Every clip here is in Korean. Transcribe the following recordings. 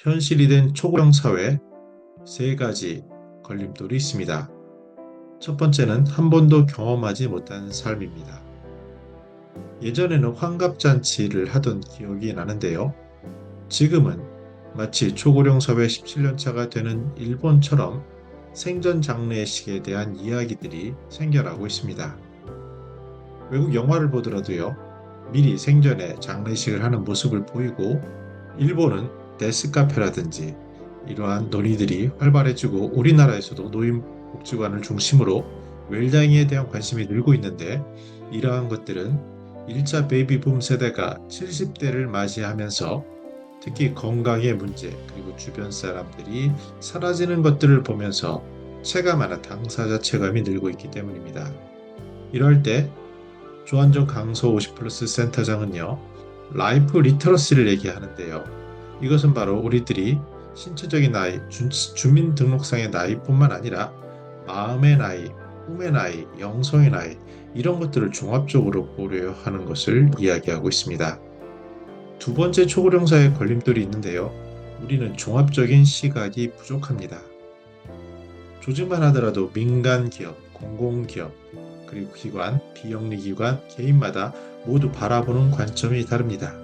현실이 된 초고령 사회 세 가지 걸림돌이 있습니다. 첫 번째는 한 번도 경험하지 못한 삶입니다. 예전에는 환갑잔치를 하던 기억이 나는데요. 지금은 마치 초고령 사회 17년 차가 되는 일본처럼 생전 장례식에 대한 이야기들이 생겨나고 있습니다. 외국 영화를 보더라도요, 미리 생전에 장례식을 하는 모습을 보이고, 일본은 데스카페라든지 이러한 논의들이 활발해지고 우리나라에서도 노인복지관을 중심으로 웰장에 대한 관심이 늘고 있는데, 이러한 것들은 1차 베이비붐 세대가 70대를 맞이하면서 특히 건강의 문제 그리고 주변 사람들이 사라지는 것들을 보면서 체감하는 당사자 체감이 늘고 있기 때문입니다. 이럴 때 조한정 강서 50 플러스 센터장은요, 라이프 리터러시를 얘기하는데요. 이것은 바로 우리들이 신체적인 나이, 주민등록상의 나이뿐만 아니라 마음의 나이, 꿈의 나이, 영성의 나이, 이런 것들을 종합적으로 고려하는 것을 이야기하고 있습니다. 두 번째 초고령사의 걸림돌이 있는데요. 우리는 종합적인 시각이 부족합니다. 조직만 하더라도 민간 기업, 공공기업, 그리고 기관, 비영리 기관, 개인마다 모두 바라보는 관점이 다릅니다.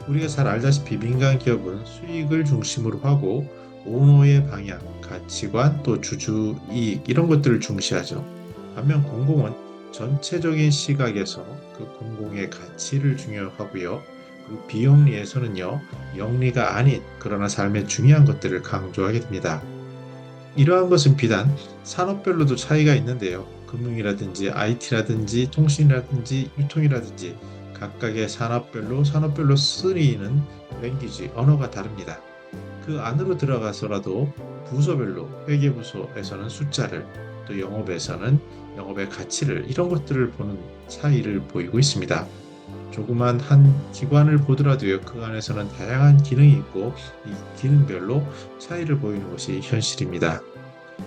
우리가 잘 알다시피 민간 기업은 수익을 중심으로 하고 오너의 방향, 가치관, 또 주주 이익 이런 것들을 중시하죠. 반면 공공은 전체적인 시각에서 그 공공의 가치를 중요하고요. 그리고 비영리에서는요, 영리가 아닌 그러나 삶의 중요한 것들을 강조하게 됩니다. 이러한 것은 비단 산업별로도 차이가 있는데요. 금융이라든지 IT라든지 통신이라든지 유통이라든지 각각의 산업별로 쓰이는 랭귀지, 언어가 다릅니다. 그 안으로 들어가서라도 부서별로 회계부서에서는 숫자를, 또 영업에서는 영업의 가치를, 이런 것들을 보는 차이를 보이고 있습니다. 조그만 한 기관을 보더라도요, 그 안에서는 다양한 기능이 있고 이 기능별로 차이를 보이는 것이 현실입니다.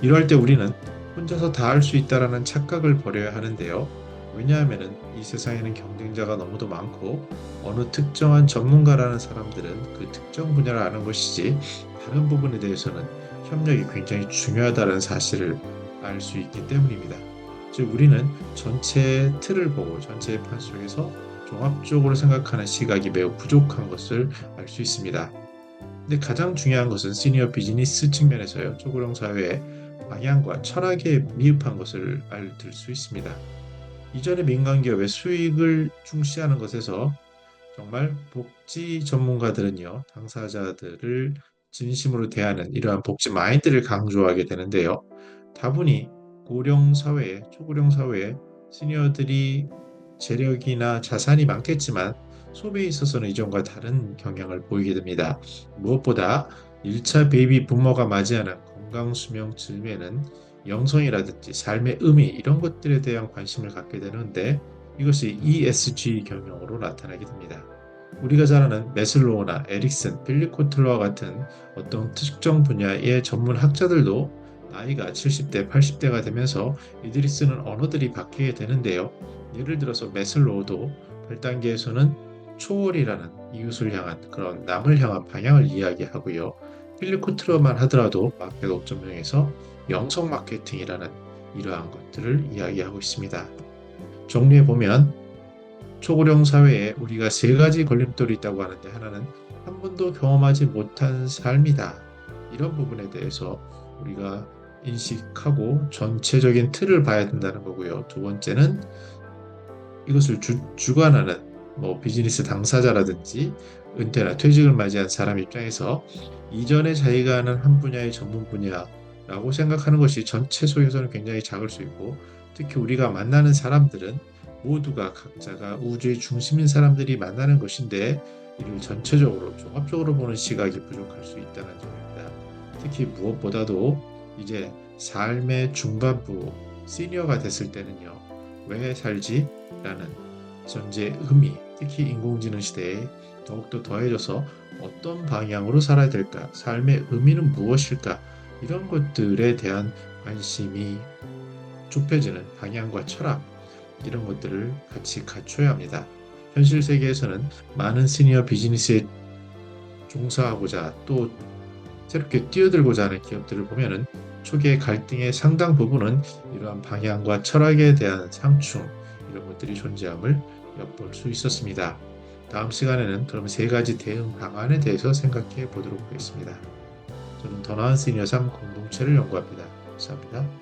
이럴 때 우리는 혼자서 다 할 수 있다라는 착각을 버려야 하는데요. 왜냐하면 이 세상에는 경쟁자가 너무도 많고 어느 특정한 전문가라는 사람들은 그 특정 분야를 아는 것이지 다른 부분에 대해서는 협력이 굉장히 중요하다는 사실을 알 수 있기 때문입니다. 즉 우리는 전체 틀을 보고 전체의 판 속에서 종합적으로 생각하는 시각이 매우 부족한 것을 알 수 있습니다. 근데 가장 중요한 것은 시니어 비즈니스 측면에서요. 초고령 사회의 방향과 철학에 미흡한 것을 알들 수 있습니다. 이전의 민간 기업의 수익을 중시하는 것에서 정말 복지 전문가들은요, 당사자들을 진심으로 대하는 이러한 복지 마인드를 강조하게 되는데요. 다분히 고령 사회에, 초고령 사회에 시니어들이 재력이나 자산이 많겠지만 소비에 있어서는 이전과 다른 경향을 보이게 됩니다. 무엇보다 1차 베이비 부머가 맞이하는 건강 수명 즈음에는 영성이라든지 삶의 의미 이런 것들에 대한 관심을 갖게 되는데 이것이 ESG 경영으로 나타나게 됩니다. 우리가 잘 아는 메슬로우나 에릭슨, 필립 코틀러와 같은 어떤 특정 분야의 전문 학자들도 나이가 70대, 80대가 되면서 이들이 쓰는 언어들이 바뀌게 되는데요. 예를 들어서 메슬로우도 8단계에서는 초월이라는 이웃을 향한 그런 남을 향한 방향을 이야기하고요. 필립 코틀러만 하더라도 마켓 5.0에서 영성 마케팅이라는 이러한 것들을 이야기하고 있습니다. 정리해 보면 초고령 사회에 우리가 세 가지 걸림돌이 있다고 하는데 하나는 한 번도 경험하지 못한 삶이다. 이런 부분에 대해서 우리가 인식하고 전체적인 틀을 봐야 된다는 거고요. 두 번째는 이것을 주관하는 비즈니스 당사자라든지 은퇴나 퇴직을 맞이한 사람 입장에서 이전에 자기가 하는 한 분야의 전문 분야라고 생각하는 것이 전체 속에서는 굉장히 작을 수 있고 특히 우리가 만나는 사람들은 모두가 각자가 우주의 중심인 사람들이 만나는 것인데 이를 전체적으로 종합적으로 보는 시각이 부족할 수 있다는 점입니다. 특히 무엇보다도 이제 삶의 중반부 시니어가 됐을 때는요. 왜 살지? 라는 전제의 의미, 특히 인공지능 시대에 더욱더 더해져서 어떤 방향으로 살아야 될까? 삶의 의미는 무엇일까? 이런 것들에 대한 관심이 좁혀지는 방향과 철학, 이런 것들을 같이 갖춰야 합니다. 현실 세계에서는 많은 시니어 비즈니스의 종사하고자 또 새롭게 뛰어들고자 하는 기업들을 보면은 초기의 갈등의 상당 부분은 이러한 방향과 철학에 대한 상충 이런 것들이 존재함을 엿볼 수 있었습니다. 다음 시간에는 그럼 세 가지 대응 방안에 대해서 생각해 보도록 하겠습니다. 저는 더 나은 시니어 삶 공동체를 연구합니다. 감사합니다.